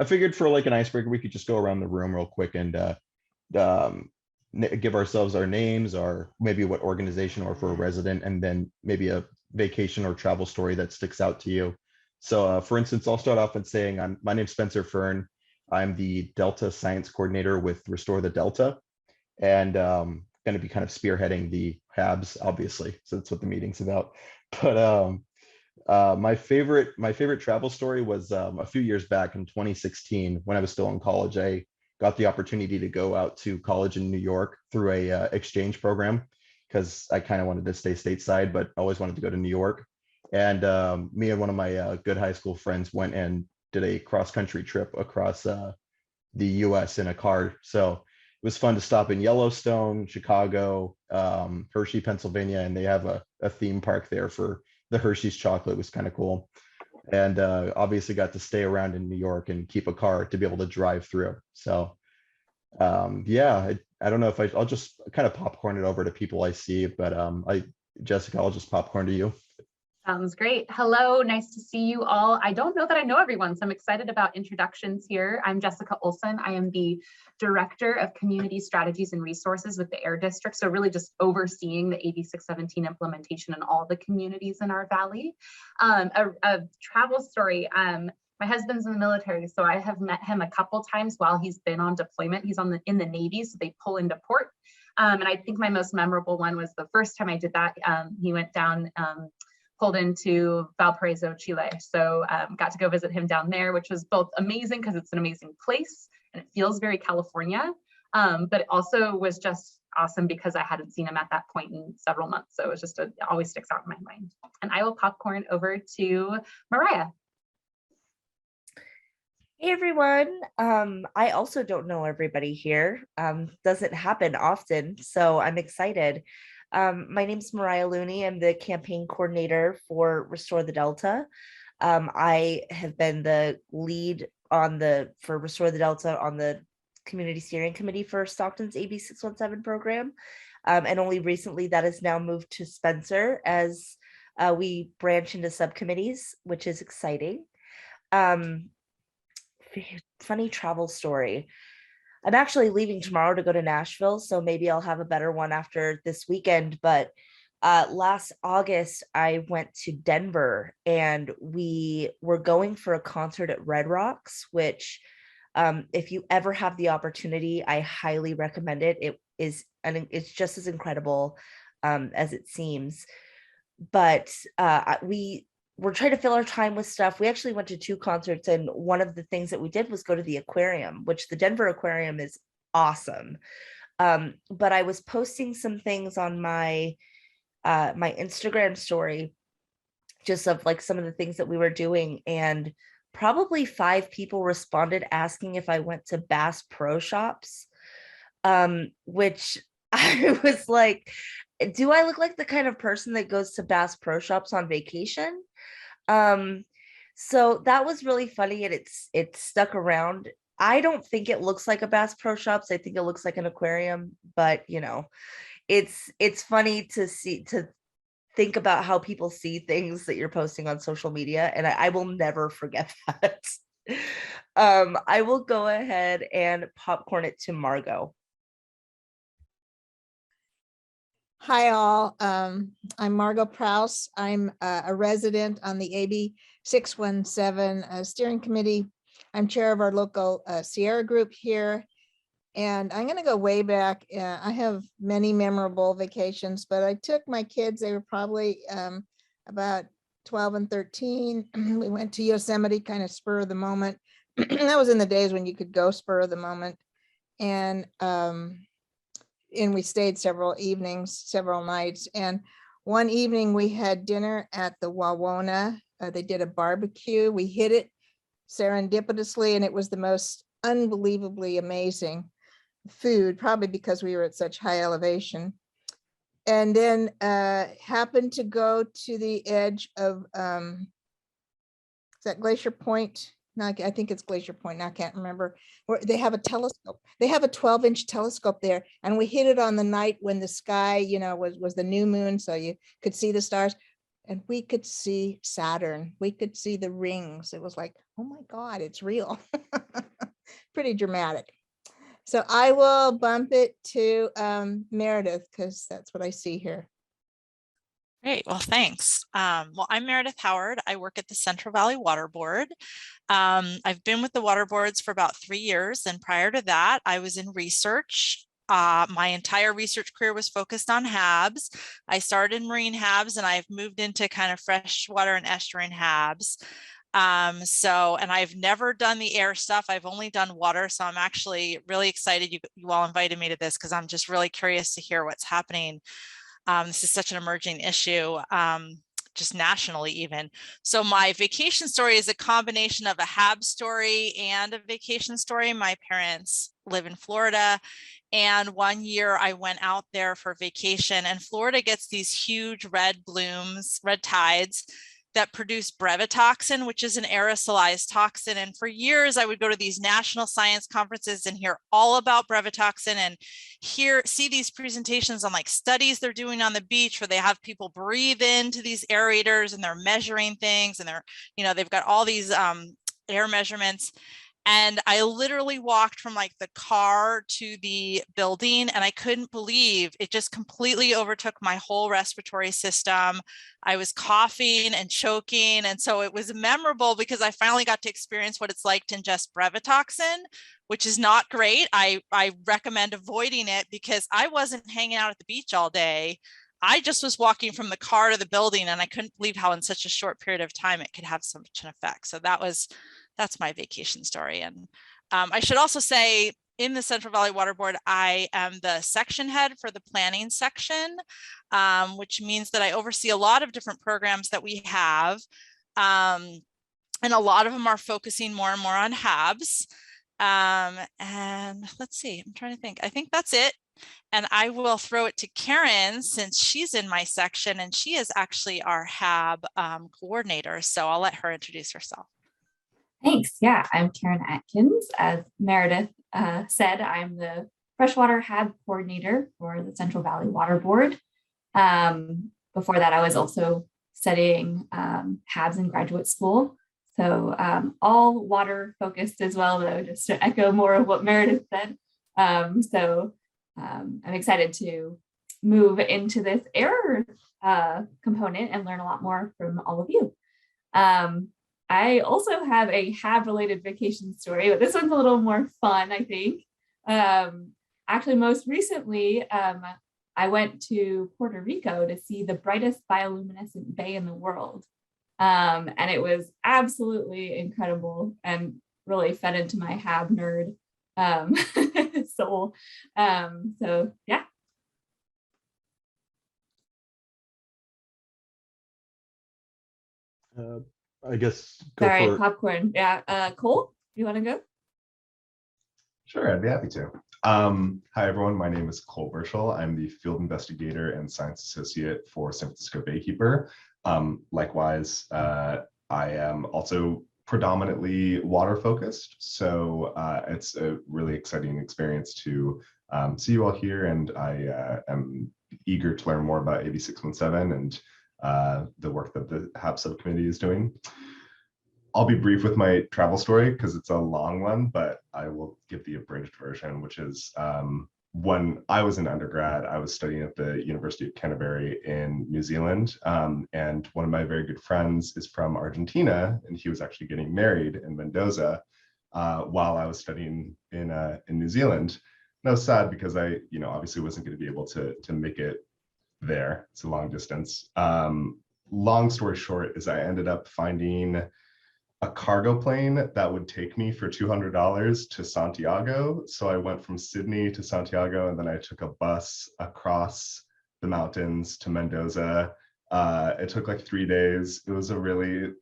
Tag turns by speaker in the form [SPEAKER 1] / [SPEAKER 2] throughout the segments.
[SPEAKER 1] I figured for like an icebreaker, we could just go around the room real quick and um, give ourselves our names, or maybe what organization or for a resident, and then maybe a vacation or travel story that sticks out to you. So, for instance, I'll start off and saying my name's Spencer Fern. I'm the Delta Science Coordinator with Restore the Delta, and going to be kind of spearheading the HABs, obviously. So that's what the meeting's about. But my favorite travel story was a few years back in 2016 when I was still in college. I got the opportunity to go out to college in New York through a exchange program because I kind of wanted to stay stateside, but always wanted to go to New York. And me and one of my good high school friends went and did a cross country trip across the U.S. in a car. So it was fun to stop in Yellowstone, Chicago, Hershey, Pennsylvania, and they have a theme park there for the Hershey's chocolate. It was kind of cool. And obviously got to stay around in New York and keep a car to be able to drive through. So yeah, I don't know if I'll just kind of popcorn it over to people I see, but Jessica, I'll just popcorn to you.
[SPEAKER 2] Sounds great. Hello, nice to see you all. I don't know that I know everyone, so I'm excited about introductions here. I'm Jessica Olsen. I am the Director of Community Strategies and Resources with the Air District, so really just overseeing the AB 617 implementation in all the communities in our valley. A travel story. My husband's in the military, so I have met him a couple times while he's been on deployment. He's in the Navy, so they pull into port. And I think my most memorable one was the first time I did that. He went down, pulled into Valparaiso, Chile. So got to go visit him down there, which was both amazing because it's an amazing place and it feels very California, but it also was just awesome because I hadn't seen him at that point in several months. So it was just, it always sticks out in my mind. And I will popcorn over to Mariah.
[SPEAKER 3] Hey everyone, I also don't know everybody here. Doesn't happen often, so I'm excited. My name's Mariah Looney. I'm the campaign coordinator for Restore the Delta. I have been the lead for Restore the Delta on the community steering committee for Stockton's AB 617 program. And only recently that has now moved to Spencer as we branch into subcommittees, which is exciting. Funny travel story. I'm actually leaving tomorrow to go to Nashville, so maybe I'll have a better one after this weekend. But last August, I went to Denver and we were going for a concert at Red Rocks, which if you ever have the opportunity, I highly recommend it. It's just as incredible as it seems. But we're trying to fill our time with stuff. We actually went to 2 concerts, and one of the things that we did was go to the aquarium, which the Denver Aquarium is awesome. But I was posting some things on my my Instagram story, just of like some of the things that we were doing, and probably 5 people responded asking if I went to Bass Pro Shops, which I was like, do I look like the kind of person that goes to Bass Pro Shops on vacation? So that was really funny, and it stuck around. I don't think it looks like a Bass Pro Shops. I think it looks like an aquarium, but you know, it's funny to think about how people see things that you're posting on social media, and I will never forget that. I will go ahead and popcorn it to Margot.
[SPEAKER 4] Hi all, I'm Margot Prouse. I'm a resident on the AB 617 steering committee. I'm chair of our local Sierra group here. And I'm gonna go way back. I have many memorable vacations, but I took my kids, they were probably about 12 and 13. We went to Yosemite, kind of spur of the moment. That was in the days when you could go spur of the moment. And we stayed several evenings, several nights. And one evening we had dinner at the Wawona. They did a barbecue. We hit it serendipitously, and it was the most unbelievably amazing food, probably because we were at such high elevation. And then happened to go to the edge of, is that Glacier Point? No, I think it's Glacier Point. Now I can't remember. Where they have a telescope. They have a 12-inch telescope there, and we hit it on the night when the sky, you know, was the new moon, so you could see the stars, and we could see Saturn. We could see the rings. It was like, oh my God, it's real. pretty dramatic. So I will bump it to Meredith because that's what I see here.
[SPEAKER 5] Great, well, thanks. Well, I'm Meredith Howard. I work at the Central Valley Water Board. I've been with the water boards for about 3 years, and prior to that, I was in research. My entire research career was focused on HABs. I started in marine HABs, and I've moved into kind of freshwater and estuarine HABs. And I've never done the air stuff. I've only done water. So I'm actually really excited you all invited me to this because I'm just really curious to hear what's happening. This is such an emerging issue, just nationally even. So my vacation story is a combination of a HAB story and a vacation story. My parents live in Florida, and one year I went out there for vacation, and Florida gets these huge red blooms, red tides that produce brevetoxin, which is an aerosolized toxin. And for years, I would go to these national science conferences and hear all about brevetoxin and see these presentations on like studies they're doing on the beach where they have people breathe into these aerators and they're measuring things, and they've got all these air measurements. And I literally walked from like the car to the building, and I couldn't believe it just completely overtook my whole respiratory system. I was coughing and choking. And so it was memorable because I finally got to experience what it's like to ingest brevetoxin, which is not great. I recommend avoiding it because I wasn't hanging out at the beach all day. I just was walking from the car to the building, and I couldn't believe how in such a short period of time it could have such an effect. So that's my vacation story. And I should also say, in the Central Valley Water Board, I am the section head for the planning section, which means that I oversee a lot of different programs that we have. And a lot of them are focusing more and more on HABs. And let's see, I'm trying to think. I think that's it. And I will throw it to Karen since she's in my section, and she is actually our HAB coordinator. So I'll let her introduce herself.
[SPEAKER 6] Thanks. Yeah, I'm Karen Atkins. As Meredith said, I'm the freshwater HAB coordinator for the Central Valley Water Board. Before that, I was also studying HABs in graduate school. So all water focused as well, though, just to echo more of what Meredith said. I'm excited to move into this air component and learn a lot more from all of you. I also have a HAB related vacation story, but this one's a little more fun, I think. Actually, most recently, I went to Puerto Rico to see the brightest bioluminescent bay in the world. And it was absolutely incredible and really fed into my HAB nerd soul. So yeah.
[SPEAKER 1] I guess go
[SPEAKER 6] Sorry,
[SPEAKER 1] for
[SPEAKER 6] popcorn. Yeah. Cole, you want to go?
[SPEAKER 7] Sure, I'd be happy to. Hi, everyone. My name is Cole Burchell. I'm the field investigator and science associate for San Francisco Baykeeper. Likewise, I am also predominantly water focused. So it's a really exciting experience to see you all here. And I am eager to learn more about AB 617 and the work that the HAB subcommittee is doing. I'll be brief with my travel story because it's a long one, but I will give the abridged version, which is when I was an undergrad, I was studying at the University of Canterbury in New Zealand. And one of my very good friends is from Argentina, and he was actually getting married in Mendoza while I was studying in New Zealand. And I was sad because I, obviously wasn't going to be able to make it there. It's a long distance. Long story short is I ended up finding a cargo plane that would take me for $200 to Santiago. So I went from Sydney to Santiago, and then I took a bus across the mountains to Mendoza. It took like 3 days. It was a really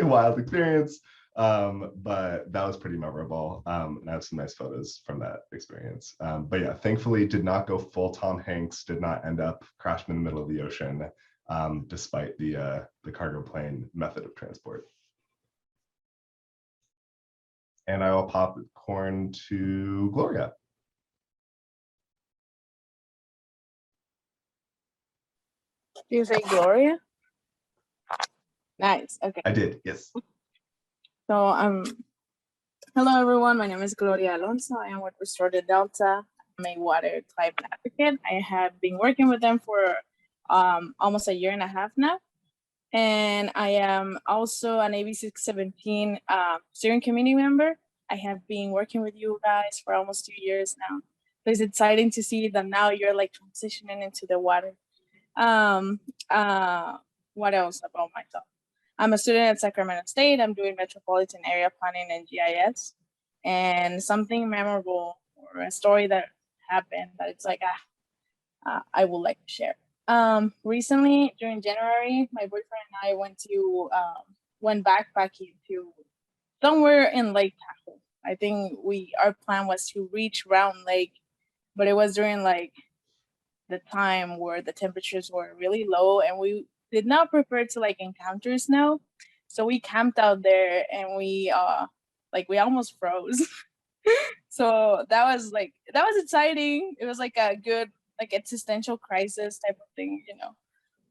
[SPEAKER 7] wild experience, but that was pretty memorable. And I have some nice photos from that experience. But yeah, thankfully did not go full Tom Hanks, did not end up crashing in the middle of the ocean, despite the cargo plane method of transport. And I will pop corn to Gloria.
[SPEAKER 8] Do you say Gloria? Nice. Okay.
[SPEAKER 7] I did, yes.
[SPEAKER 8] So I'm Hello, everyone. My name is Gloria Alonso. I am with Restore the Delta. I'm a water climate advocate. I have been working with them for almost a year and a half now. And I am also an AB 617 steering committee member. I have been working with you guys for almost 2 years now. So it's exciting to see that now you're like transitioning into the water. What else about myself? I'm a student at Sacramento State. I'm doing metropolitan area planning and GIS. And something memorable or a story that happened that it's like, I would like to share. Recently during January, my boyfriend and I went backpacking to somewhere in Lake Tahoe. I think our plan was to reach Round Lake, but it was during like the time where the temperatures were really low and we did not prepare to like encounter snow. So we camped out there and we almost froze. So that was exciting. It was like a good like existential crisis type of thing,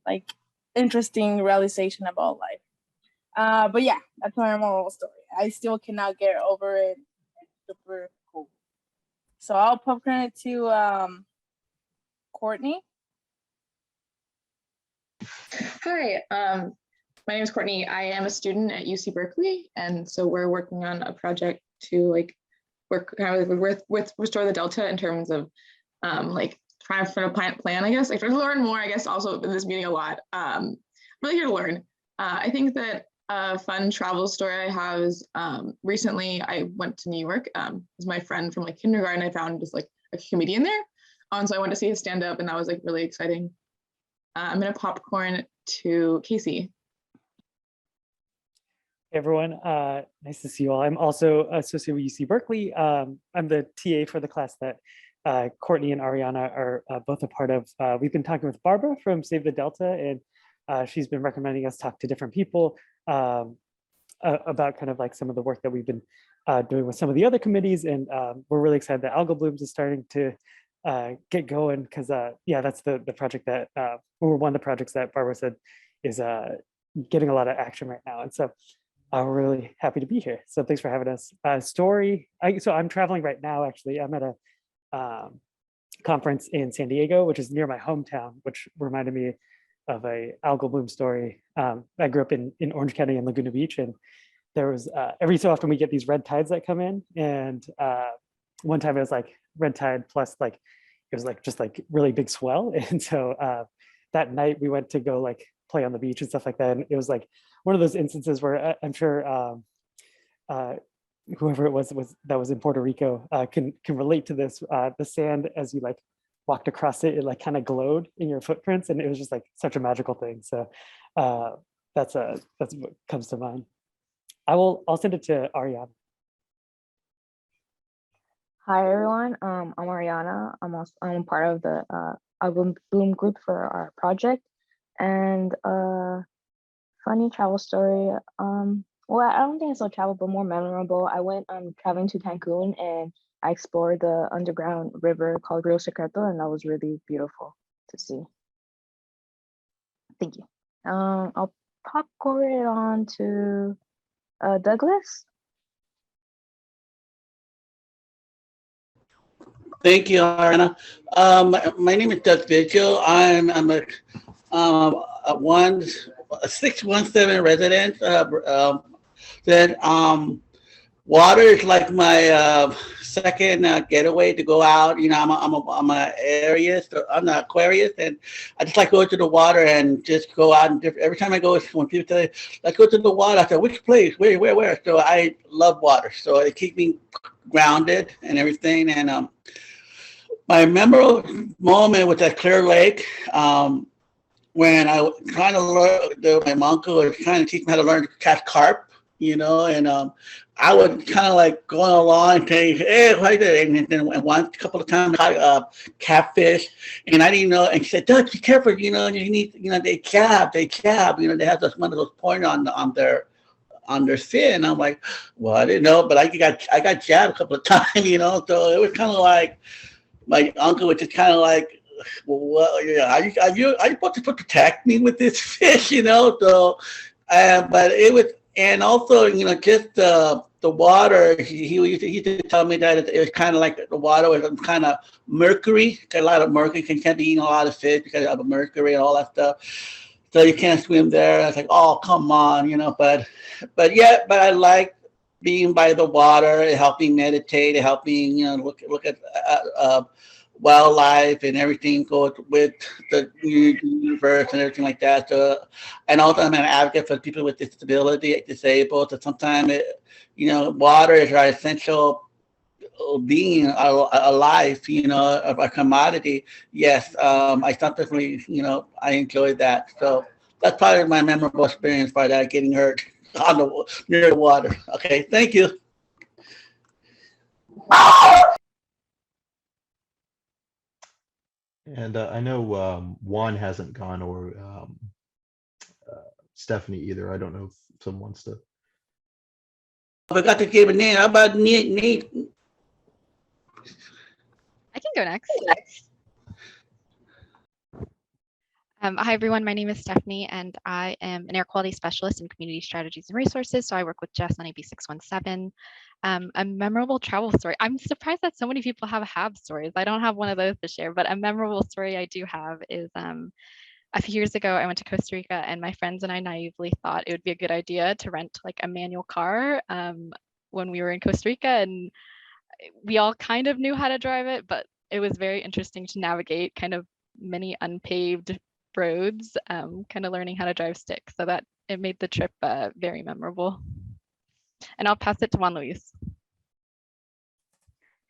[SPEAKER 8] like interesting realization about life. But yeah, that's my moral story. I still cannot get over it. It's super cool. So I'll popcorn it to Courtney.
[SPEAKER 9] Hi, my name is Courtney. I am a student at UC Berkeley, and so we're working on a project to work kind of with Restore the Delta in terms of like trying to plan, I guess. Like to learn more, I guess, also in this meeting a lot. I'm really here to learn. I think that a fun travel story I have is recently I went to New York. With my friend from like kindergarten, I found just like a comedian there. And so I went to see his stand up and that was like really exciting. I'm gonna popcorn to Casey.
[SPEAKER 10] Hey everyone, nice to see you all. I'm also associated with UC Berkeley. I'm the TA for the class that Courtney and Ariana are both a part of. We've been talking with Barbara from Save the Delta, and she's been recommending us talk to different people about kind of like some of the work that we've been doing with some of the other committees. And we're really excited that Algal Blooms is starting to get going because yeah, that's the project that, or one of the projects that Barbara said is getting a lot of action right now. And so we're really happy to be here. So thanks for having us. So I'm traveling right now, actually. I'm at a conference in San Diego, which is near my hometown, which reminded me of a Algal Bloom story. I grew up in Orange County and Laguna Beach, and there was every so often we get these red tides that come in. And one time it was like red tide plus like, it was like just like really big swell. And so that night we went to go like play on the beach and stuff like that. And it was like one of those instances where I'm sure whoever it was that was in Puerto Rico can relate to this. The sand, as you like walked across it, it like kind of glowed in your footprints, and it was just like such a magical thing. So that's what comes to mind. I'll send it to Ariana.
[SPEAKER 11] Hi everyone, I'm Ariana. I'm part of the Algal Bloom group for our project, and funny travel story. Well, I don't think it's so travel, but more memorable. I went traveling to Cancun and I explored the underground river called Rio Secreto, and that was really beautiful to see. Thank you. I'll popcorn it on to Douglas.
[SPEAKER 12] Thank you, Ariana. My name is Doug Vigil. I'm a 617 resident. Water is like my second getaway to go out. You know, I'm an Aquarius, and I just like going to the water and just go out. And every time I go, when people tell me, let's go to the water, I say, which place? Where? So I love water. So it keeps me grounded and everything. And my memorable moment was at Clear Lake. When I kind of learned, my uncle was trying to teach me how to learn to catch carp, you know, and I would kind of like going along and saying, hey, what is it? And then one couple of times I caught catfish, and I didn't know. And she said, Doug, be careful, you know, you need, you know, they cab, you know, they have one of those points on their fin. I'm like, well, I didn't know, but I got jabbed a couple of times, you know, so it was kind of like my uncle was just kind of like, well, yeah, are you supposed to protect me with this fish, you know? So, but it was And also, just the water, he used to tell me that it was kind of like the water was kind of mercury, got a lot of mercury, can't be eating a lot of fish because of the mercury and all that stuff. So you can't swim there. I was like, oh, come on, but I like being by the water, it helped me meditate, it helped me, look at wildlife and everything goes with the universe and everything like that. So, and also I'm an advocate for people with disability, disabled. So sometimes, water is our essential being, a life, a commodity. Yes, I definitely, I enjoyed that. So that's probably my memorable experience by that, getting hurt near the water. Okay, thank you.
[SPEAKER 1] And I know Juan hasn't gone, or Stephanie either. I don't know if someone wants to.
[SPEAKER 12] I forgot to give a name. How about Nate?
[SPEAKER 13] I can go next. Hi, everyone. My name is Stephanie, and I am an air quality specialist in community strategies and resources. So I work with Jess on AB 617. A memorable travel story. I'm surprised that so many people have stories. I don't have one of those to share, but a memorable story I do have is a few years ago, I went to Costa Rica, and my friends and I naively thought it would be a good idea to rent like a manual car when we were in Costa Rica, and we all kind of knew how to drive it, but it was very interesting to navigate kind of many unpaved roads, kind of learning how to drive stick. So that it made the trip very memorable. And I'll pass it to Juan Luis.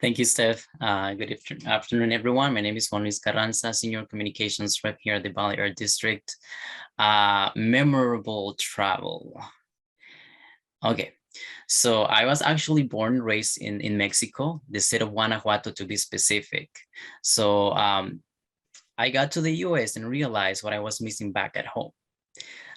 [SPEAKER 14] Thank you, Steph. Good afternoon, everyone. My name is Juan Luis Carranza, Senior Communications Rep here at the Valley Air District. Memorable travel. Okay, so I was actually born and raised in Mexico, the state of Guanajuato to be specific. So I got to the US and realized what I was missing back at home.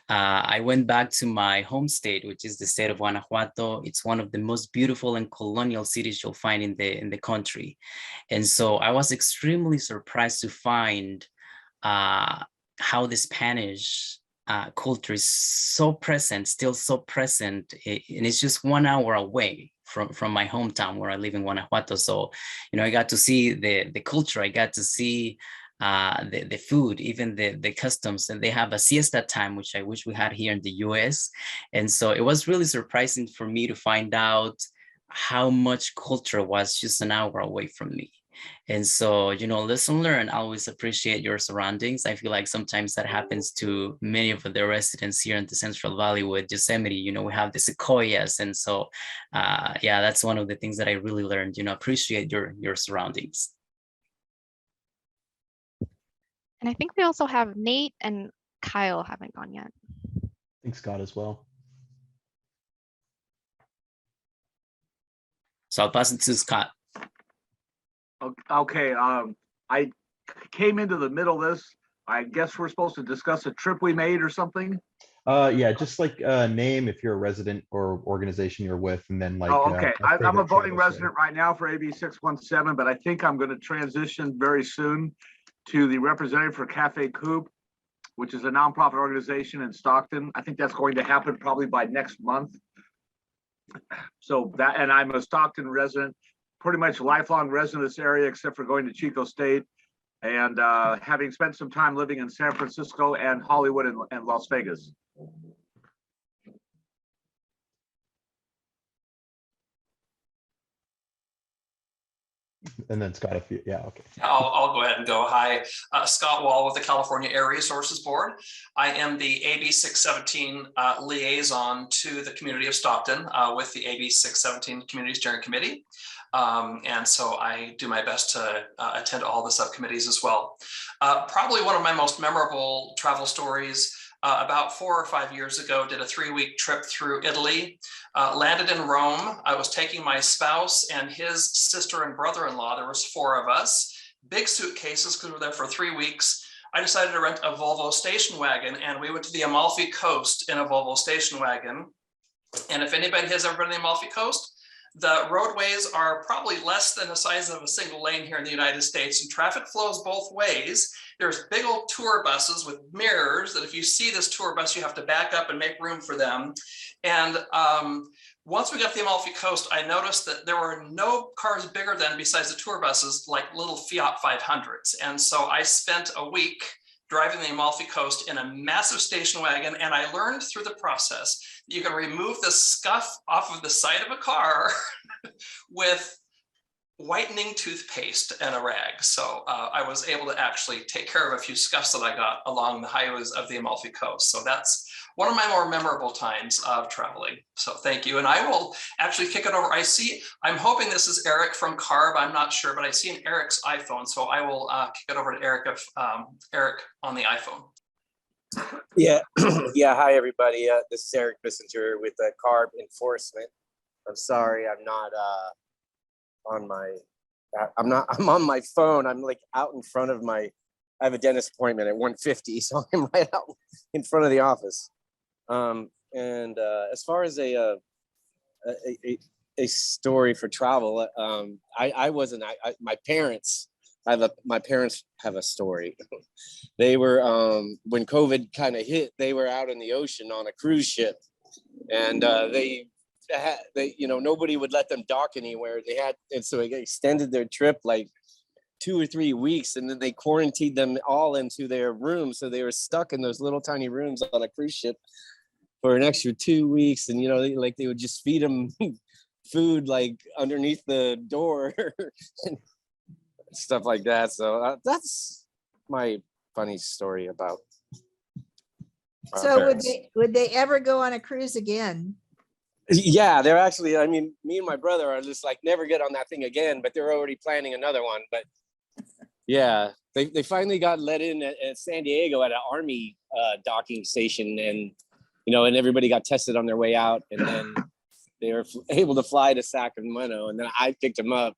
[SPEAKER 14] I went back to my home state, which is the state of Guanajuato. It's one of the most beautiful and colonial cities you'll find in the country. And so I was extremely surprised to find how the Spanish culture is so present, still so present. And it's just 1 hour away from my hometown where I live in Guanajuato. So, I got to see the culture. I got to see the food, even the customs, and they have a siesta time, which I wish we had here in the US. And so it was really surprising for me to find out how much culture was just an hour away from me. And so, lesson learned, always appreciate your surroundings. I feel like sometimes that happens to many of the residents here in the Central Valley with Yosemite. We have the sequoias. And so, yeah, that's one of the things that I really learned, appreciate your surroundings.
[SPEAKER 13] And I think we also have Nate and Kyle haven't gone yet.
[SPEAKER 1] I think Scott as well.
[SPEAKER 14] So I'll pass it to Scott.
[SPEAKER 15] Okay, I came into the middle of this. I guess we're supposed to discuss a trip we made or something.
[SPEAKER 1] Yeah, just like name if you're a resident or organization you're with, and then like.
[SPEAKER 15] Oh, okay. I'm a voting resident right now for AB 617, but I think I'm going to transition very soon to the representative for Cafe Coupe, which is a nonprofit organization in Stockton. I think that's going to happen probably by next month. So that, and I'm a Stockton resident, pretty much lifelong resident of this area, except for going to Chico State and having spent some time living in San Francisco and Hollywood and Las Vegas.
[SPEAKER 1] And then Scott, if you, yeah, okay.
[SPEAKER 16] I'll go ahead and go. Hi, Scott Wall with the California Air Resources Board. I am the AB 617 liaison to the community of Stockton with the AB 617 Community Steering Committee. And so I do my best to attend all the subcommittees as well. Probably one of my most memorable travel stories, about 4 or 5 years ago, did a 3-week trip through Italy, landed in Rome. I was taking my spouse and his sister and brother-in-law. There was 4 of us, big suitcases because we were there for 3 weeks. I decided to rent a Volvo station wagon, and we went to the Amalfi Coast in a Volvo station wagon. And if anybody has ever been to the Amalfi Coast, the roadways are probably less than the size of a single lane here in the United States, and traffic flows both ways. There's big old tour buses with mirrors that if you see this tour bus, you have to back up and make room for them. And once we got to the Amalfi Coast, I noticed that there were no cars bigger than, besides the tour buses, like little Fiat 500s. And so I spent a week driving the Amalfi Coast in a massive station wagon. And I learned through the process that you can remove the scuff off of the side of a car with whitening toothpaste and a rag. So I was able to actually take care of a few scuffs that I got along the highways of the Amalfi Coast. So that's one of my more memorable times of traveling. So thank you. And I will actually kick it over. I'm hoping this is Eric from CARB. I'm not sure, but I see an Eric's iPhone. So I will kick it over to Eric Eric on the iPhone.
[SPEAKER 17] Yeah, yeah. Hi, everybody. This is Eric Bissinger with CARB Enforcement. I'm sorry, I'm not on my. I'm on my phone. I'm like out in front of my. I have a dentist appointment at 1:50, so I'm right out in front of the office. And as far as a story for travel, I wasn't. My parents. My parents have a story. They were when COVID kind of hit. They were out in the ocean on a cruise ship, and they nobody would let them dock anywhere. And so they extended their trip like 2 or 3 weeks, and then they quarantined them all into their rooms. So they were stuck in those little tiny rooms on a cruise ship for an extra 2 weeks. And, they would just feed them food like underneath the door and stuff like that. So that's my funny story about.
[SPEAKER 4] So would they ever go on a cruise again?
[SPEAKER 17] Yeah, they're actually, me and my brother are just like, never get on that thing again, but they're already planning another one. But yeah, they finally got let in at San Diego at an Army docking station, and, and everybody got tested on their way out. And then they were able to fly to Sacramento, and then I picked them up.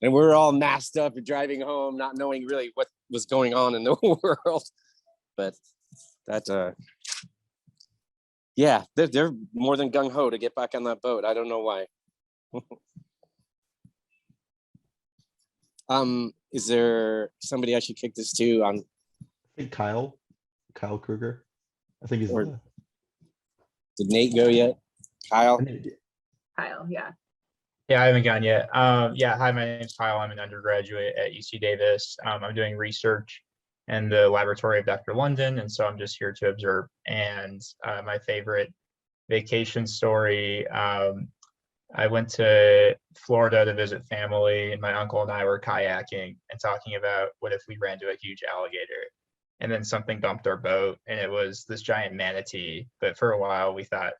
[SPEAKER 17] And we're all masked up and driving home, not knowing really what was going on in the world. But that, yeah, they're more than gung-ho to get back on that boat. I don't know why. Is there somebody I should kick this to? I
[SPEAKER 1] think Kyle Kruger. I think he's.
[SPEAKER 17] Did Nate go yet? Kyle,
[SPEAKER 2] yeah.
[SPEAKER 18] Yeah, I haven't gone yet. Yeah, hi, my name is Kyle. I'm an undergraduate at UC Davis. I'm doing research in the laboratory of Dr. London, and so I'm just here to observe. And my favorite vacation story, I went to Florida to visit family, and my uncle and I were kayaking and talking about what if we ran into a huge alligator, and then something bumped our boat, and it was this giant manatee. But for a while, we thought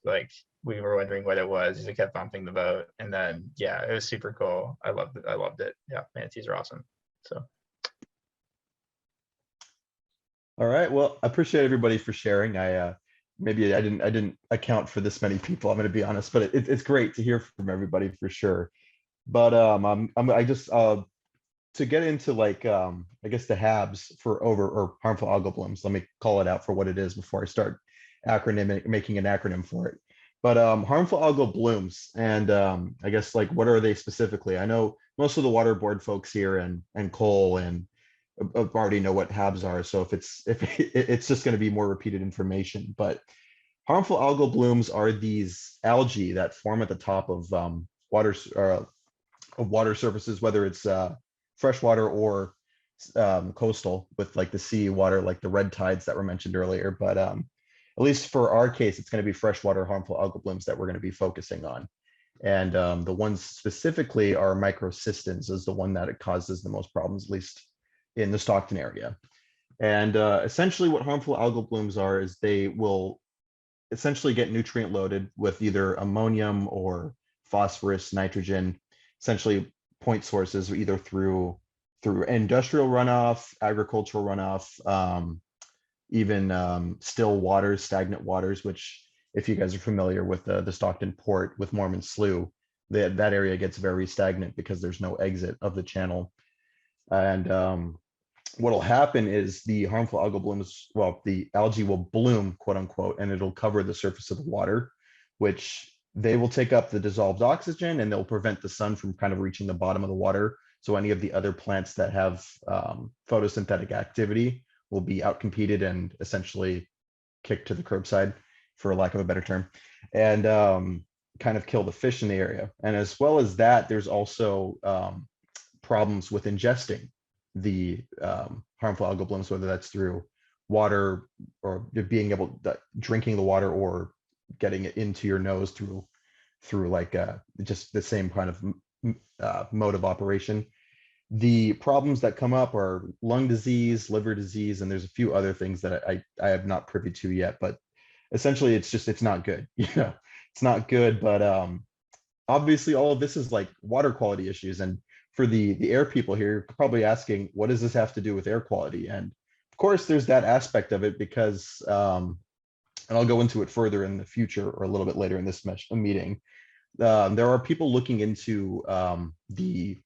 [SPEAKER 18] we were wondering what it was. It kept bumping the boat, and then yeah, it was super cool. I loved it. Yeah, manatees are awesome. So.
[SPEAKER 1] All right. Well, I appreciate everybody for sharing. Maybe I didn't account for this many people. I'm going to be honest, but it's great to hear from everybody for sure. But I just to get into I guess the HABs for harmful algal blooms. Let me call it out for what it is before I start making an acronym for it. But harmful algal blooms, and I guess what are they specifically? I know most of the water board folks here and Cole and already know what HABs are, so if it's just going to be more repeated information. But harmful algal blooms are these algae that form at the top of water surfaces, whether it's freshwater or coastal, with the sea water, like the red tides that were mentioned earlier. But at least for our case, it's going to be freshwater harmful algal blooms that we're going to be focusing on. And the ones specifically are microcystins is the one that it causes the most problems, at least in the Stockton area. And essentially what harmful algal blooms are is they will essentially get nutrient loaded with either ammonium or phosphorus, nitrogen, essentially point sources, either through industrial runoff, agricultural runoff, even still waters, stagnant waters, which if you guys are familiar with the Stockton port with Mormon Slough, that area gets very stagnant because there's no exit of the channel. And what will happen is the harmful algal blooms, the algae will bloom, quote unquote, and it'll cover the surface of the water, which they will take up the dissolved oxygen and they'll prevent the sun from kind of reaching the bottom of the water. So any of the other plants that have photosynthetic activity will be outcompeted and essentially kicked to the curbside. for lack of a better term, and kind of kill the fish in the area. And as well as that, there's also problems with ingesting the harmful algal blooms, whether that's through water or being able to drinking the water or getting it into your nose through like just the same kind of mode of operation. The problems that come up are lung disease, liver disease, and there's a few other things that I have not privy to yet, but essentially it's not good. It's not good, but obviously all of this is like water quality issues. And for the air people here, you're probably asking, what does this have to do with air quality? And of course there's that aspect of it because, and I'll go into it further in the future or a little bit later in this meeting. There are people looking into the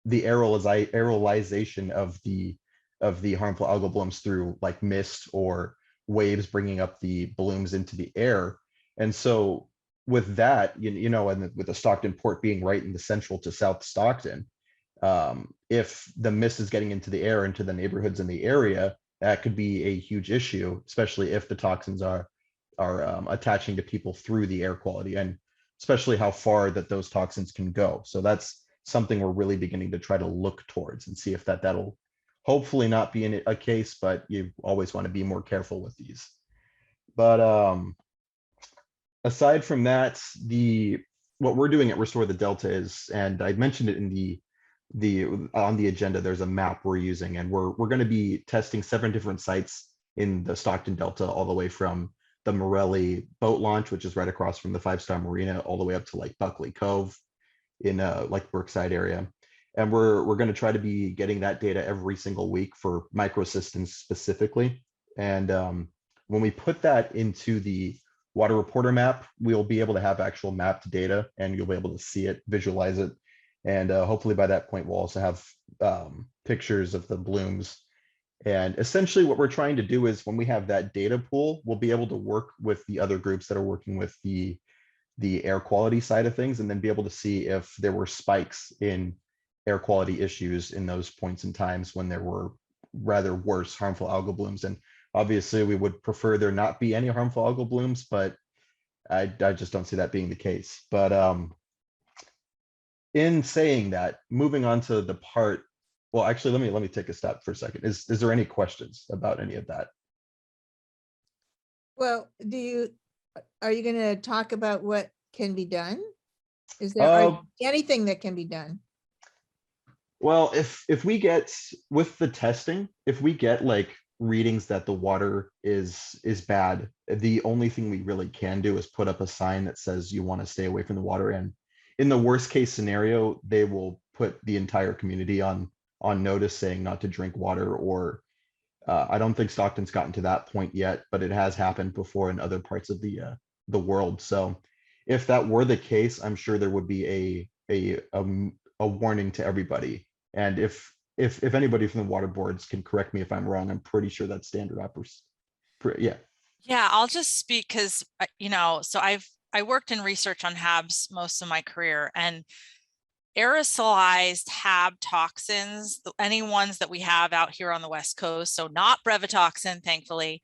[SPEAKER 1] aerolization of the harmful algal blooms through like mist or waves bringing up the blooms into the air. And so with that, and with the Stockton port being right in the central to South Stockton, if the mist is getting into the air, into the neighborhoods in the area, that could be a huge issue, especially if the toxins are attaching to people through the air quality, and especially how far that those toxins can go. So that's something we're really beginning to try to look towards and see if that'll hopefully not be a case, but you always want to be more careful with these. But aside from that, what we're doing at Restore the Delta is, and I mentioned it in on the agenda, there's a map we're using, and we're going to be testing 7 different sites in the Stockton Delta, all the way from the Morelli boat launch, which is right across from the 5-Star Marina, all the way up to like Buckley Cove in like Brookside area. And we're going to try to be getting that data every single week for microsystems specifically. And when we put that into the water reporter map, we'll be able to have actual mapped data, and you'll be able to see it, visualize it. And hopefully by that point, we'll also have pictures of the blooms. And essentially what we're trying to do is when we have that data pool, we'll be able to work with the other groups that are working with the air quality side of things, and then be able to see if there were spikes in air quality issues in those points in times when there were rather worse harmful algal blooms. And obviously we would prefer there not be any harmful algal blooms, but I just don't see that being the case. But in saying that, moving on to the part, well, actually, let me take a step for a second. Is there any questions about any of that?
[SPEAKER 4] Well, are you going to talk about what can be done? Is there anything that can be done?
[SPEAKER 1] Well, if we get with the testing, if we get like readings that the water is bad, the only thing we really can do is put up a sign that says you want to stay away from the water. And in the worst case scenario, they will put the entire community on notice saying not to drink water. Or I don't think Stockton's gotten to that point yet, but it has happened before in other parts of the world. So if that were the case, I'm sure there would be a warning to everybody. And if anybody from the water boards can correct me if I'm wrong, I'm pretty sure that's standard operation. Yeah.
[SPEAKER 5] Yeah, I'll just speak because, so I worked in research on HABs most of my career, and aerosolized HAB toxins, any ones that we have out here on the West Coast, so not brevetoxin, thankfully,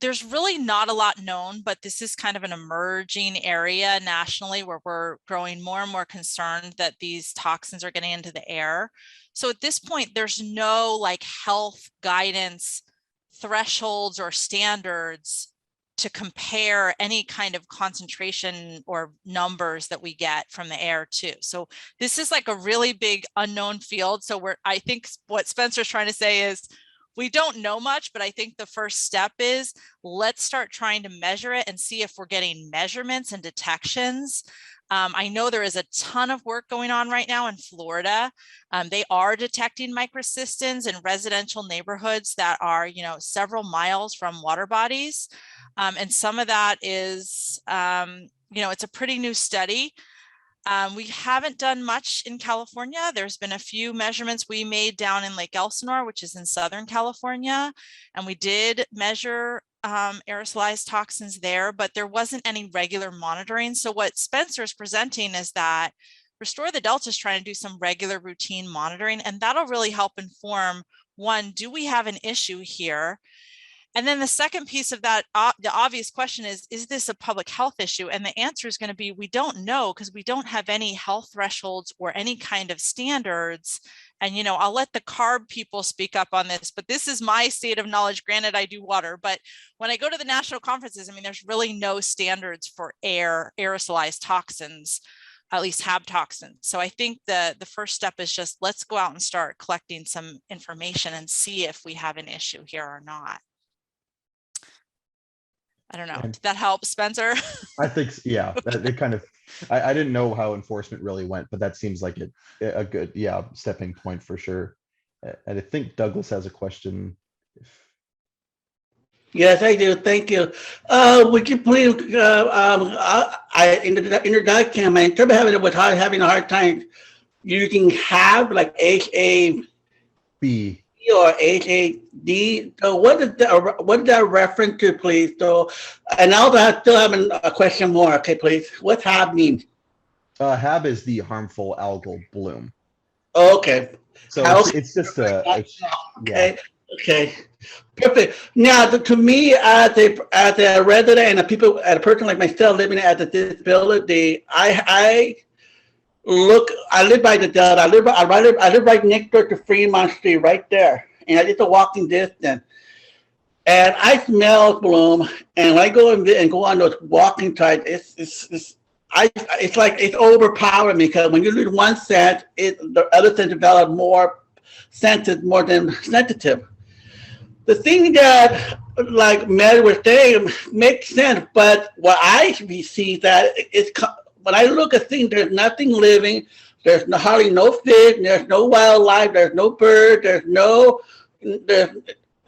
[SPEAKER 5] there's really not a lot known, but this is kind of an emerging area nationally where we're growing more and more concerned that these toxins are getting into the air. So at this point, there's no like health guidance thresholds or standards to compare any kind of concentration or numbers that we get from the air too. So this is like a really big unknown field. So I think what Spencer's trying to say is we don't know much, but I think the first step is let's start trying to measure it and see if we're getting measurements and detections. I know there is a ton of work going on right now in Florida. They are detecting microcystins in residential neighborhoods that are, several miles from water bodies. And some of that is, it's a pretty new study. We haven't done much in California. There's been a few measurements we made down in Lake Elsinore, which is in Southern California. And we did measure aerosolized toxins there, but there wasn't any regular monitoring. So what Spencer's presenting is that Restore the Delta is trying to do some regular routine monitoring, and that'll really help inform, one, do we have an issue here? And then the second piece of that, the obvious question is this a public health issue? And the answer is going to be, we don't know, because we don't have any health thresholds or any kind of standards. And, you know, I'll let the CARB people speak up on this, but this is my state of knowledge. Granted, I do water, but when I go to the national conferences, I mean, there's really no standards for aerosolized toxins, at least HAB toxins. So I think the first step is just, let's go out and start collecting some information and see if we have an issue here or not. I don't know. Did that help, Spencer?
[SPEAKER 1] I think, yeah, it kind of, I didn't know how enforcement really went, but that seems like a good, yeah, stepping point for sure. And I think Douglas has a question.
[SPEAKER 12] Yes, I do. Thank you. Would you please, in the introduction, in terms of having a hard time using HAB, like HAB or HAD. So what is that reference to, please? So, and also I still have a question more. Okay, please. What's HAB mean?
[SPEAKER 1] HAB is the harmful algal bloom.
[SPEAKER 12] Okay.
[SPEAKER 1] So it's just a
[SPEAKER 12] okay. Okay. Perfect. Now, to me, as a resident and a person like myself living at a disability, I live by the Delta. I live right next door to Fremont Street, right there, and it's a walking distance. And I smell bloom, and when I go and go on those walking tracks, it's like it's overpowering me, because when you lose one scent, the other scent develop more sensitive, more than sensitive. The thing that, like Mary was saying, makes sense, but what I see that it's, when I look at things, there's nothing living, there's hardly no fish, there's no wildlife, there's no bird,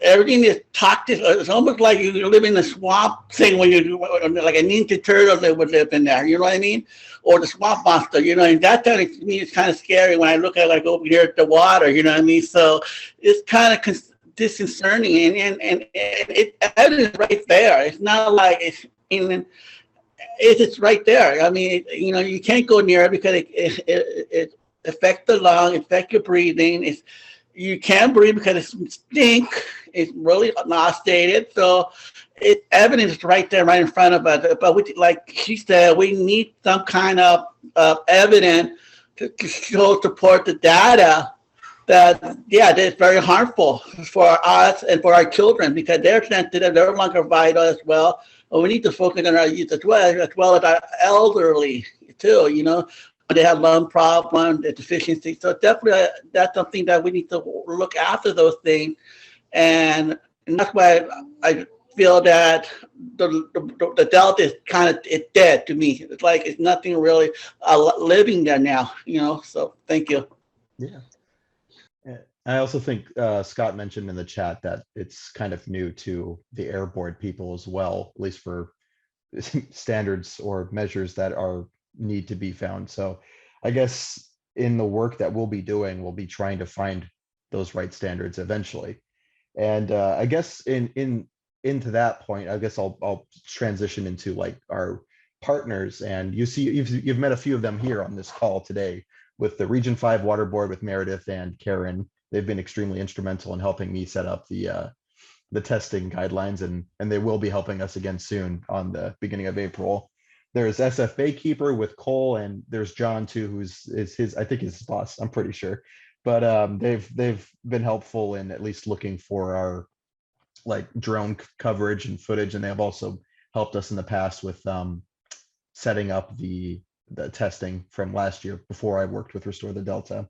[SPEAKER 12] everything is toxic. It's almost like you live in a swamp thing, when you like a Ninja Turtle that would live in there, you know what I mean? Or the swamp monster, you know, and that kind of, to me, is kind of scary when I look at, like, over here at the water, you know what I mean? So it's kind of disconcerting, and it's evidence right there. It's not like it's right there. I mean, you know, you can't go near it because it affects the lung, affects your breathing. You can't breathe because it stinks. It's really nauseated. So it's evidence right there, right in front of us. But like she said, we need some kind of evidence to show support the data that, yeah, that's very harmful for us and for our children, because they're sensitive, they're longer vital as well. But we need to focus on our youth as well as our elderly too, you know, when they have lung problems, the deficiency. So definitely that's something that we need to look after those things. And that's why I feel that the Delta is it's dead to me. It's like it's nothing really living there now, you know, so thank you.
[SPEAKER 1] Yeah. I also think Scott mentioned in the chat that it's kind of new to the Air Board people as well, at least for standards or measures that need to be found. So I guess in the work that we'll be doing, we'll be trying to find those right standards eventually. And I guess into that point, I guess I'll transition into like our partners, and you've met a few of them here on this call today with the Region 5 Water Board with Meredith and Karen. They've been extremely instrumental in helping me set up the testing guidelines, and they will be helping us again soon on the beginning of April. There's SF Baykeeper with Cole, and there's John too, who's I think his boss, I'm pretty sure. But they've been helpful in at least looking for our like drone coverage and footage, and they have also helped us in the past with setting up the testing from last year before I worked with Restore the Delta.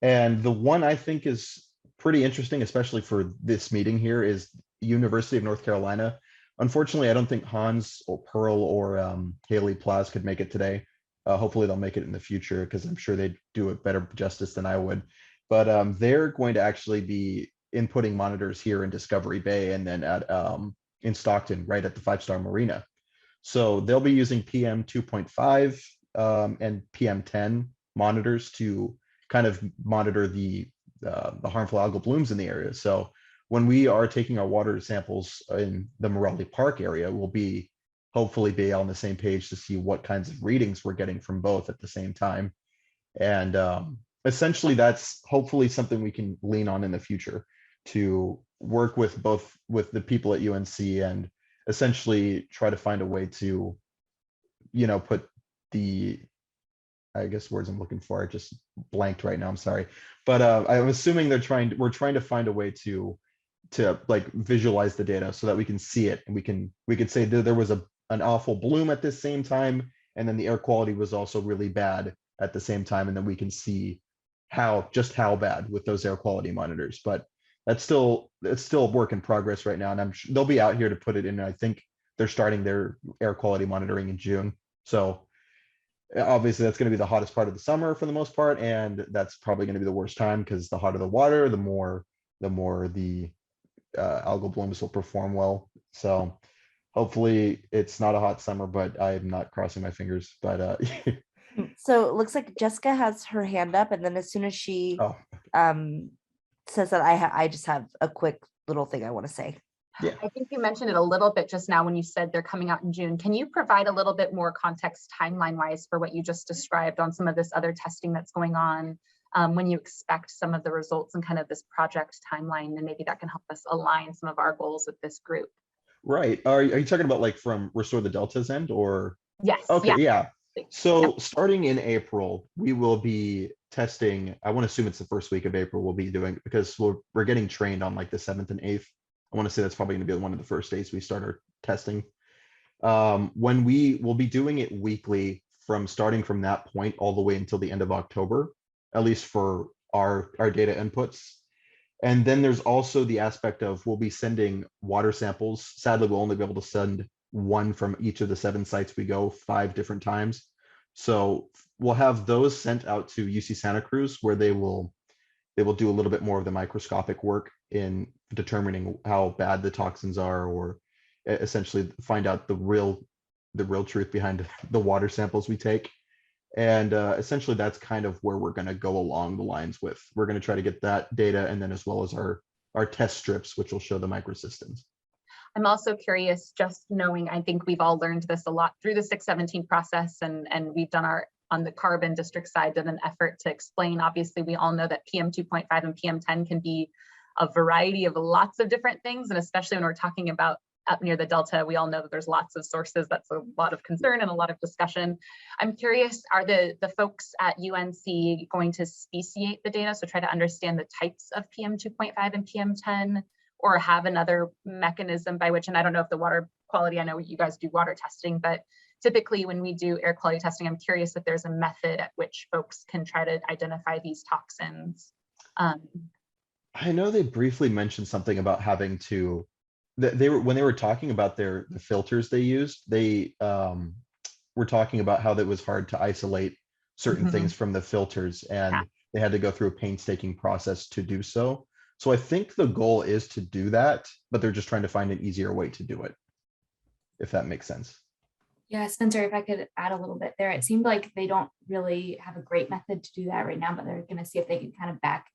[SPEAKER 1] And the one I think is pretty interesting, especially for this meeting here, is University of North Carolina. Unfortunately, I don't think Hans or Pearl or Haley Plaz could make it today. Hopefully they'll make it in the future, because I'm sure they'd do it better justice than I would. But they're going to actually be inputting monitors here in Discovery Bay, and then at in Stockton, right at the 5-star Marina. So they'll be using PM 2.5 and PM 10 monitors to kind of monitor the harmful algal blooms in the area. So when we are taking our water samples in the Morelli Park area, we'll hopefully be on the same page to see what kinds of readings we're getting from both at the same time. And essentially that's hopefully something we can lean on in the future to work with the people at UNC and essentially try to find a way to, put the, I guess words I'm looking for, I just blanked right now, I'm sorry. But I'm assuming we're trying to find a way to like visualize the data so that we can see it, and we could say that there was an awful bloom at this same time, and then the air quality was also really bad at the same time, and then we can see how bad with those air quality monitors. But it's still a work in progress right now, and I'm sure they'll be out here to put it in. I think they're starting their air quality monitoring in June, so obviously that's going to be the hottest part of the summer for the most part, and that's probably going to be the worst time, because the hotter the water, the more the algal blooms will perform well. So hopefully it's not a hot summer, but I'm not crossing my fingers. But
[SPEAKER 3] So it looks like Jessica has her hand up, and then as soon as she says that, I just have a quick little thing I want to say.
[SPEAKER 1] Yeah.
[SPEAKER 2] I think you mentioned it a little bit just now when you said they're coming out in June. Can you provide a little bit more context timeline wise for what you just described on some of this other testing that's going on, when you expect some of the results and kind of this project timeline, and maybe that can help us align some of our goals with this group?
[SPEAKER 1] Right. Are you talking about like from Restore the Delta's end, or?
[SPEAKER 2] Yes.
[SPEAKER 1] Okay, yeah. So starting in April, we will be testing. I want to assume it's the first week of April we'll be doing, because we're getting trained on like the 7th and 8th. I want to say that's probably going to be one of the first days we start our testing. When we will be doing it weekly from starting from that point all the way until the end of October, at least for our data inputs. And then there's also the aspect of we'll be sending water samples. Sadly, we'll only be able to send one from each of the 7 sites we go 5 different times. So we'll have those sent out to UC Santa Cruz, where they will do a little bit more of the microscopic work in determining how bad the toxins are, or essentially find out the real truth behind the water samples we take. And essentially that's kind of where we're going to go along the lines with. We're going to try to get that data, and then as well as our test strips, which will show the microsystems.
[SPEAKER 2] I'm also curious, just knowing, I think we've all learned this a lot through the 617 process, and we've done on the carbon district side, done an effort to explain. Obviously, we all know that PM 2.5 and PM 10 can be a variety of lots of different things. And especially when we're talking about up near the Delta, we all know that there's lots of sources. That's a lot of concern and a lot of discussion. I'm curious, are the folks at UNC going to speciate the data? So try to understand the types of PM 2.5 and PM 10, or have another mechanism by which, and I don't know if the water quality, I know you guys do water testing, but typically when we do air quality testing, I'm curious if there's a method at which folks can try to identify these toxins.
[SPEAKER 1] I know they briefly mentioned something about having to, when they were talking about the filters they used, they were talking about how that was hard to isolate certain things from the filters, and they had to go through a painstaking process to do so. So I think the goal is to do that, but they're just trying to find an easier way to do it, if that makes sense.
[SPEAKER 6] Yeah, Spencer, if I could add a little bit there, it seemed like they don't really have a great method to do that right now, but they're going to see if they can kind of back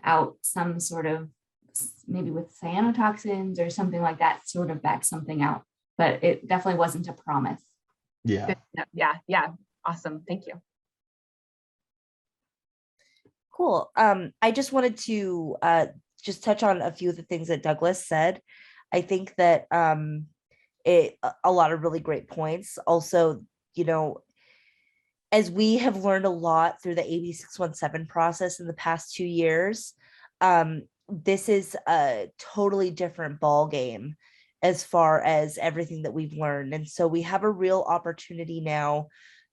[SPEAKER 6] out some sort of, maybe with cyanotoxins or something like that, sort of back something out. But it definitely wasn't a promise.
[SPEAKER 1] Yeah.
[SPEAKER 2] Yeah. Awesome. Thank you.
[SPEAKER 3] Cool. I just wanted to just touch on a few of the things that Douglas said. I think that a lot of really great points. Also, as we have learned a lot through the AB 617 process in the past 2 years, this is a totally different ball game as far as everything that we've learned. And so we have a real opportunity now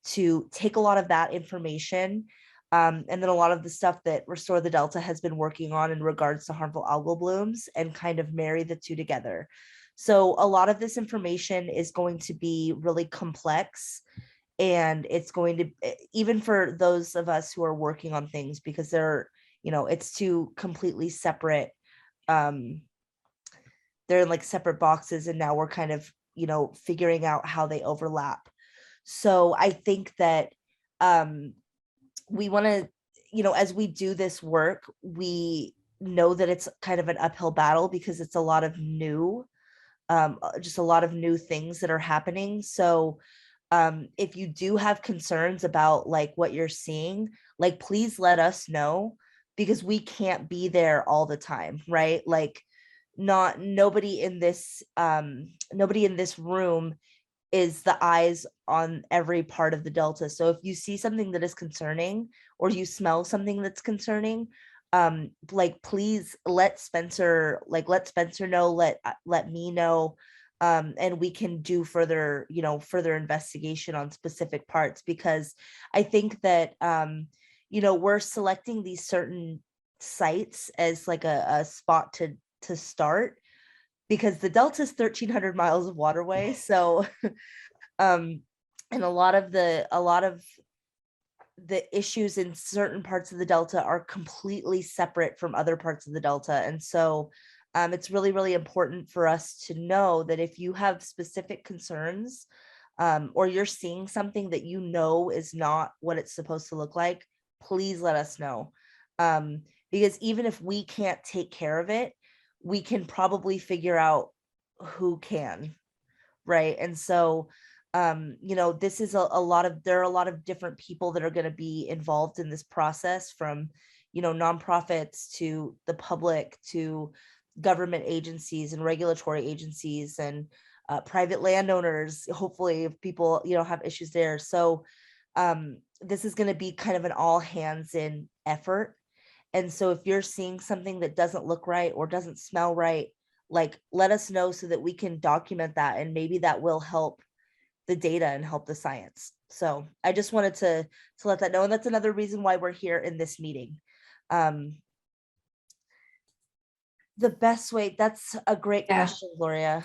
[SPEAKER 3] to take a lot of that information, and then a lot of the stuff that Restore the Delta has been working on in regards to harmful algal blooms, and kind of marry the two together. So a lot of this information is going to be really complex, and it's going to, even for those of us who are working on things, because it's two completely separate, they're in like separate boxes, and now we're kind of, figuring out how they overlap. So I think that we want to, as we do this work, we know that it's kind of an uphill battle, because it's a lot of new, just a lot of new things that are happening. So if you do have concerns about like what you're seeing, like, please let us know, because we can't be there all the time, right? Like, nobody in this room is the eyes on every part of the Delta. So if you see something that is concerning, or you smell something that's concerning, like please let Spencer know, let me know, and we can do further investigation on specific parts, because I think that we're selecting these certain sites as like a spot to start, because the Delta is 1,300 miles of waterway. So, and a lot of the issues in certain parts of the Delta are completely separate from other parts of the Delta. And so it's really, really important for us to know that if you have specific concerns, or you're seeing something that is not what it's supposed to look like, please let us know. Because even if we can't take care of it, we can probably figure out who can, right? And so, this is there are a lot of different people that are going to be involved in this process, from, nonprofits to the public to government agencies and regulatory agencies and private landowners, hopefully, if people, have issues there. So this is going to be kind of an all hands in effort. And so if you're seeing something that doesn't look right or doesn't smell right, like, let us know so that we can document that, and maybe that will help the data and help the science. So I just wanted to let that know. And that's another reason why we're here in this meeting. The best way, that's a great question, Gloria.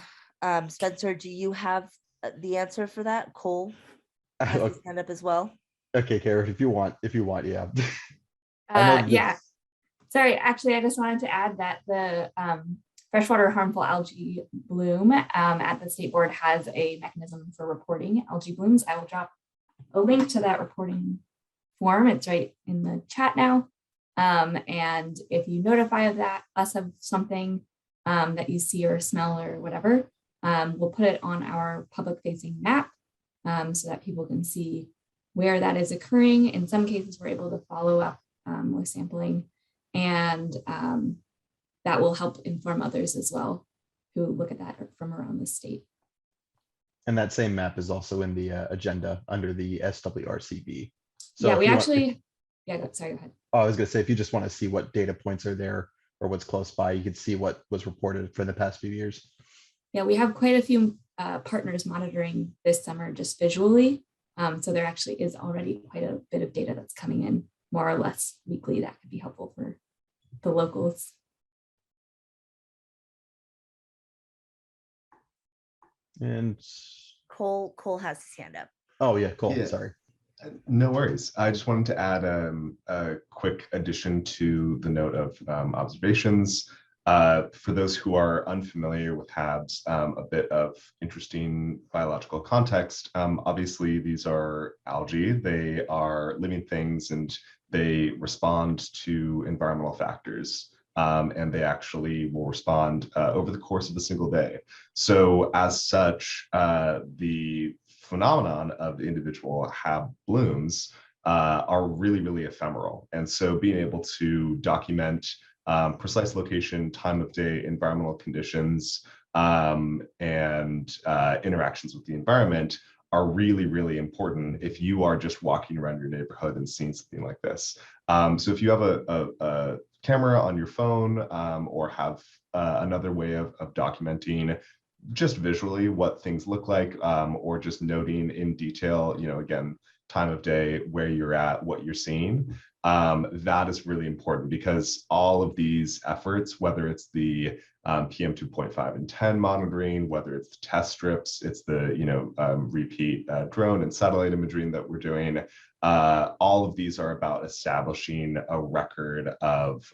[SPEAKER 3] Spencer, do you have the answer for that? Cole has his hand up as well.
[SPEAKER 1] Okay, Kara, if you want, yeah.
[SPEAKER 6] Yeah. Sorry, actually, I just wanted to add that the freshwater harmful algae bloom at the state board has a mechanism for reporting algae blooms. I will drop a link to that reporting form. It's right in the chat now. And if you notify us of something that you see or smell or whatever, we'll put it on our public facing map so that people can see where that is occurring. In some cases, we're able to follow up with sampling, and that will help inform others as well who look at that from around the state.
[SPEAKER 1] And that same map is also in the agenda under the SWRCB. So
[SPEAKER 6] yeah, we actually, sorry, go ahead.
[SPEAKER 1] Oh, I was going to say, if you just want to see what data points are there or what's close by, you can see what was reported for the past few years.
[SPEAKER 6] Yeah, we have quite a few partners monitoring this summer just visually. So there actually is already quite a bit of data that's coming in more or less weekly that could be helpful for the locals.
[SPEAKER 1] And
[SPEAKER 3] Cole has his hand up.
[SPEAKER 1] Oh yeah, Cole, sorry.
[SPEAKER 7] No worries. I just wanted to add a quick addition to the note of observations. For those who are unfamiliar with HABs, a bit of interesting biological context. Obviously, these are algae. They are living things, and they respond to environmental factors. And they actually will respond over the course of a single day. So as such, the phenomenon of the individual HAB blooms are really, really ephemeral. And so being able to document precise location, time of day, environmental conditions, and interactions with the environment are really, really important if you are just walking around your neighborhood and seeing something like this. So if you have a camera on your phone or have another way of documenting just visually what things look like, or just noting in detail, again, time of day, where you're at, what you're seeing, that is really important, because all of these efforts, whether it's the PM 2.5 and 10 monitoring, whether it's the test strips, it's the repeat drone and satellite imaging that we're doing, all of these are about establishing a record of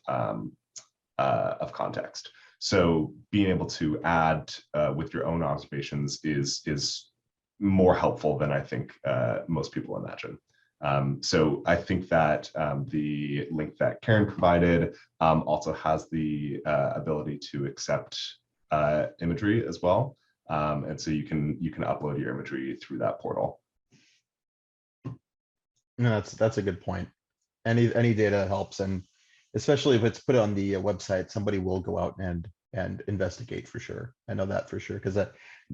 [SPEAKER 7] context. So being able to add with your own observations is more helpful than I think most people imagine. So I think that the link that Karen provided also has the ability to accept imagery as well. And so you can upload your imagery through that portal.
[SPEAKER 1] No, that's a good point. Any data helps, and especially if it's put on the website, somebody will go out and and investigate for sure. I know that for sure, because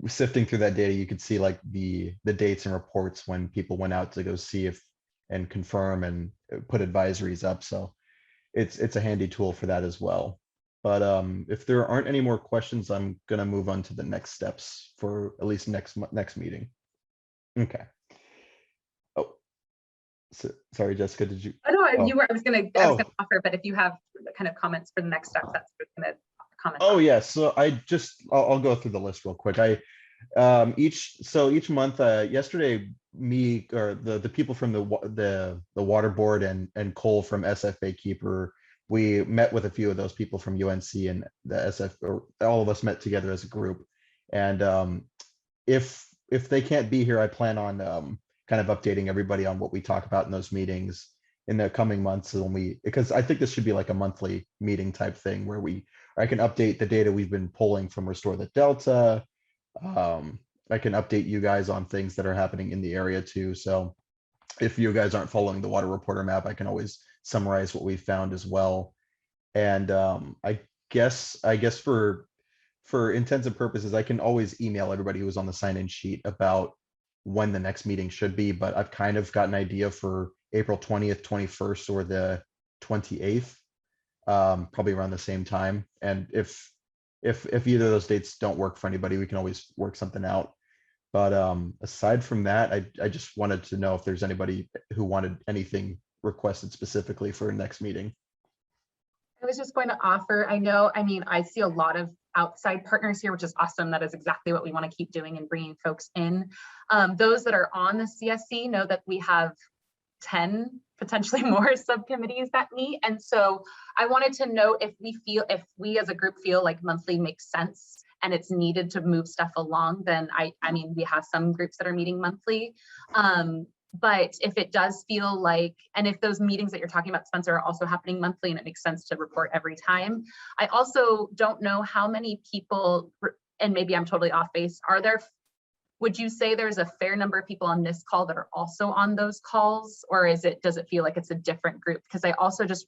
[SPEAKER 1] sifting through that data, you could see like the dates and reports when people went out to go see if and confirm and put advisories up. So it's a handy tool for that as well. But if there aren't any more questions, I'm gonna move on to the next steps for at least next meeting. Okay. Oh, sorry, Jessica, did you?
[SPEAKER 2] Oh no,
[SPEAKER 1] Oh.
[SPEAKER 2] I was gonna offer, but if you have kind of comments for the next steps, that's what I'm gonna comment.
[SPEAKER 1] Oh yeah, so I'll go through the list real quick. Each month, yesterday, me or the people from the water board and Cole from SFA Keeper, we met with a few of those people from UNC and the SF, or all of us met together as a group. And if they can't be here, I plan on kind of updating everybody on what we talk about in those meetings in the coming months, because I think this should be like a monthly meeting type thing where I can update the data we've been pulling from Restore the Delta. I can update you guys on things that are happening in the area too. So if you guys aren't following the water reporter map, I can always summarize what we found as well. And I guess for intents and purposes, I can always email everybody who was on the sign-in sheet about when the next meeting should be, but I've kind of got an idea for April 20th, 21st, or the 28th, probably around the same time. And if either of those dates don't work for anybody, we can always work something out. But aside from that, I just wanted to know if there's anybody who wanted anything requested specifically for next meeting.
[SPEAKER 2] I was just going to offer, I see a lot of outside partners here, which is awesome. That is exactly what we want to keep doing and bringing folks in. Those that are on the CSC know that we have 10, potentially more subcommittees that meet. And so I wanted to know if we as a group feel like monthly makes sense and it's needed to move stuff along, then we have some groups that are meeting monthly. But if it does feel like, and if those meetings that you're talking about, Spencer, are also happening monthly and it makes sense to report every time, I also don't know how many people, and maybe I'm totally off base, would you say there's a fair number of people on this call that are also on those calls, or does it feel like it's a different group? Because I also just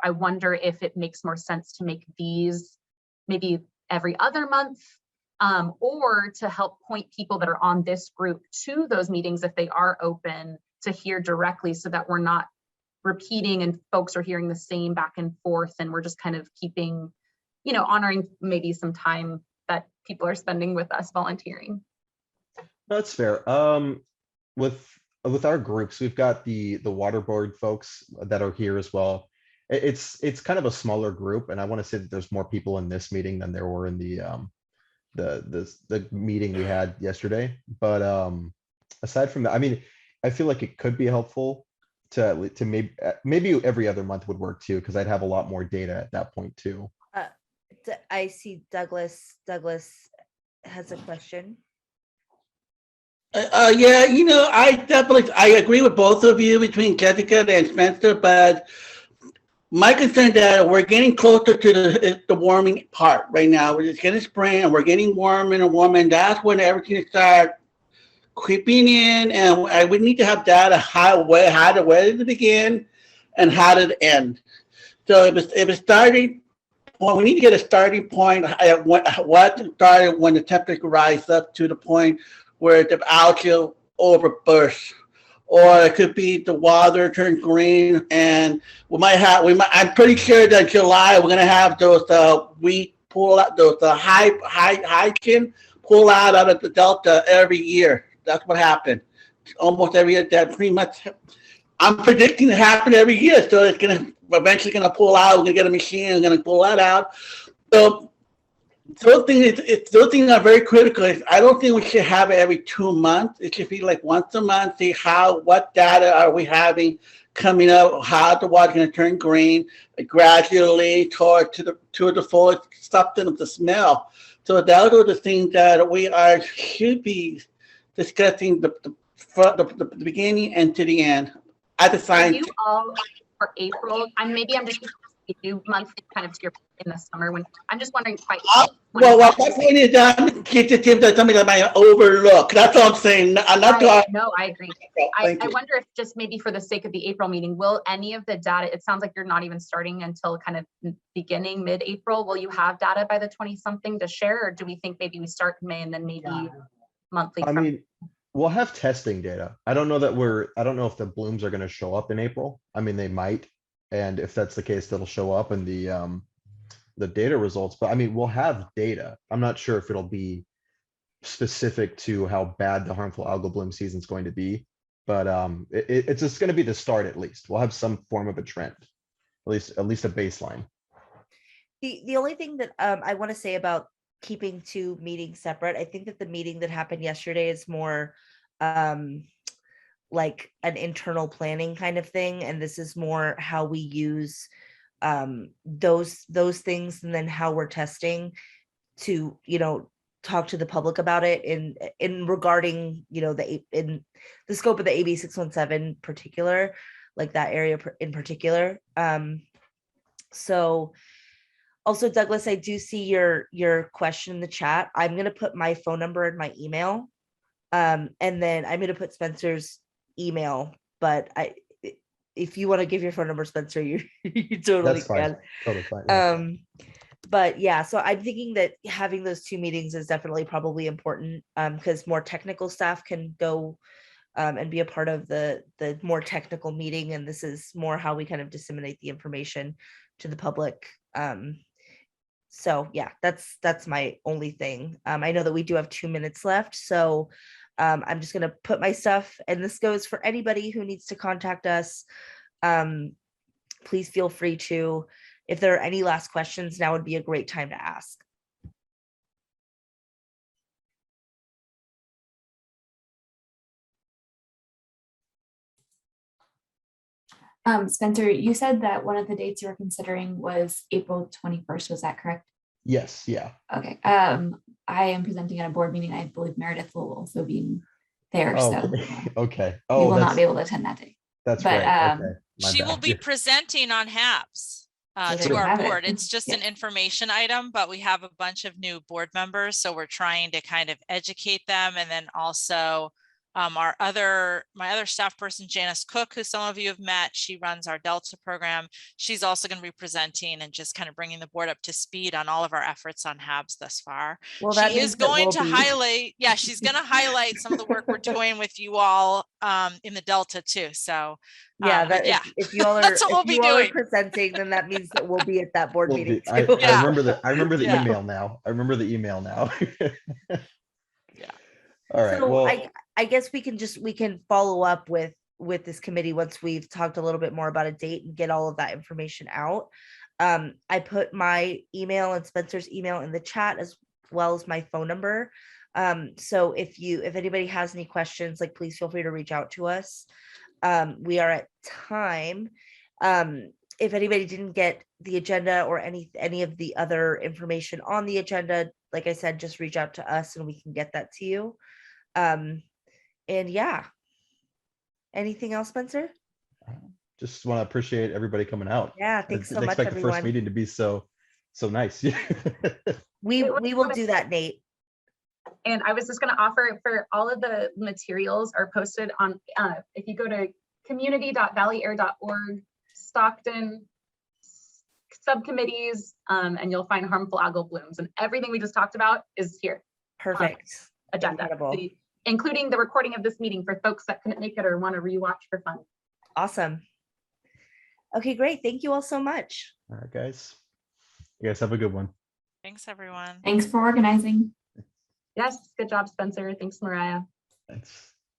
[SPEAKER 2] I wonder if it makes more sense to make these maybe every other month, or to help point people that are on this group to those meetings if they are open to hear directly, so that we're not repeating and folks are hearing the same back and forth, and we're just kind of keeping, honoring maybe some time that people are spending with us volunteering.
[SPEAKER 1] That's fair. With our groups, we've got the water board folks that are here as well. It's kind of a smaller group, and I want to say that there's more people in this meeting than there were in the meeting we had yesterday. But aside from that, I feel like it could be helpful to maybe every other month would work too, because I'd have a lot more data at that point too.
[SPEAKER 3] I see Douglas has a question.
[SPEAKER 12] Yeah, I agree with both of you between Jessica and Spencer, but my concern that we're getting closer to the warming part right now. We're just getting spring and we're getting warmer and warmer, and that's when everything starts creeping in, and we need to have data how the weather to begin and how to end. So if it's starting, we need to get a starting point at what started when the temperature rises up to the point where the algal overbursts, or it could be the water turns green, and I'm pretty sure that July we're gonna have those wheat pull out, those high chin pull out of the delta every year. That's what happened. Almost every year. That pretty much. I'm predicting it happen every year, so it's eventually gonna pull out. We're gonna get a machine and gonna pull that out. So those things are very critical. I don't think we should have it every 2 months. It should be like once a month. See what data are we having coming up? How the water's going to turn green gradually toward to the full substance of the smell. So those are the things that we should be discussing the beginning and to the end. At the science.
[SPEAKER 2] You all for April. Maybe I'm just we do monthly kind of to your in the summer when I'm just wondering quite.
[SPEAKER 12] Well, what my point is, get the team to something that might overlook. That's all I'm saying. I'm not talking.
[SPEAKER 2] No, I agree. I wonder if just maybe for the sake of the April meeting, will any of the data, it sounds like you're not even starting until kind of beginning mid-April. Will you have data by the 20-something to share, or do we think maybe we start in May and then maybe monthly?
[SPEAKER 1] I mean, we'll have testing data. I don't know if the blooms are going to show up in April. I mean, they might. And if that's the case, that'll show up in the data results. But I mean, we'll have data. I'm not sure if it'll be specific to how bad the harmful algal bloom season is going to be. But it's just going to be the start at least. We'll have some form of a trend, at least a baseline.
[SPEAKER 3] The only thing that I want to say about keeping two meetings separate, I think that the meeting that happened yesterday is more like an internal planning kind of thing, and this is more how we use those things, and then how we're testing to talk to the public about it in regarding in the scope of the AB 617 particular, like that area in particular. So also, Douglas, I do see your question in the chat. I'm going to put my phone number in my email, and then I'm going to put Spencer's email. But if you want to give your phone number, Spencer, you totally can.
[SPEAKER 1] Totally fine. Yeah.
[SPEAKER 3] But yeah, so I'm thinking that having those two meetings is definitely probably important, because more technical staff can go and be a part of the more technical meeting, and this is more how we kind of disseminate the information to the public. So yeah, that's my only thing. I know that we do have 2 minutes left, so I'm just gonna put my stuff, and this goes for anybody who needs to contact us. Please feel free to. If there are any last questions, now would be a great time to ask.
[SPEAKER 6] Spencer, you said that one of the dates you were considering was April 21st. Was that correct?
[SPEAKER 1] Yes. Yeah.
[SPEAKER 6] Okay. I am presenting at a board meeting. I believe Meredith will also be there.
[SPEAKER 1] Oh,
[SPEAKER 6] so
[SPEAKER 1] okay.
[SPEAKER 6] you
[SPEAKER 1] Oh,
[SPEAKER 6] will not be able to attend that day.
[SPEAKER 1] That's
[SPEAKER 6] but,
[SPEAKER 1] right. Okay.
[SPEAKER 5] She will be presenting on HABs to our board. It's just an information item, but we have a bunch of new board members, so we're trying to kind of educate them, and then also my other staff person, Janice Cook, who some of you have met, she runs our Delta program. She's also going to be presenting and just kind of bringing the board up to speed on all of our efforts on HABs thus far.
[SPEAKER 3] Well,
[SPEAKER 5] she is going to highlight, she's going to highlight some of the work we're doing with you all in the Delta too. So
[SPEAKER 3] if you all are presenting, then that means that we'll be at that board meeting too.
[SPEAKER 1] I remember the email now. I remember the email now. All right.
[SPEAKER 3] So
[SPEAKER 1] well,
[SPEAKER 3] I guess we can follow up with this committee once we've talked a little bit more about a date and get all of that information out. I put my email and Spencer's email in the chat, as well as my phone number. So if anybody has any questions, please feel free to reach out to us. We are at time. If anybody didn't get the agenda or any of the other information on the agenda, like I said, just reach out to us and we can get that to you. And yeah, anything else, Spencer?
[SPEAKER 1] Just want to appreciate everybody coming out.
[SPEAKER 3] Yeah, thanks so much,
[SPEAKER 1] I didn't expect the first meeting to be so nice.
[SPEAKER 3] we will do that, Nate.
[SPEAKER 2] And I was just going to offer, for all of the materials are posted on, if you go to community.valleyair.org, Stockton subcommittees, and you'll find harmful algal blooms, and everything we just talked about is here.
[SPEAKER 3] Perfect.
[SPEAKER 2] Agenda, including the recording of this meeting for folks that couldn't make it or want to rewatch for fun.
[SPEAKER 3] Awesome. Okay, great. Thank you all so much.
[SPEAKER 1] All right, guys. You guys have a good one.
[SPEAKER 5] Thanks, everyone.
[SPEAKER 6] Thanks for organizing.
[SPEAKER 2] Yes, good job, Spencer. Thanks, Mariah.
[SPEAKER 1] Thanks.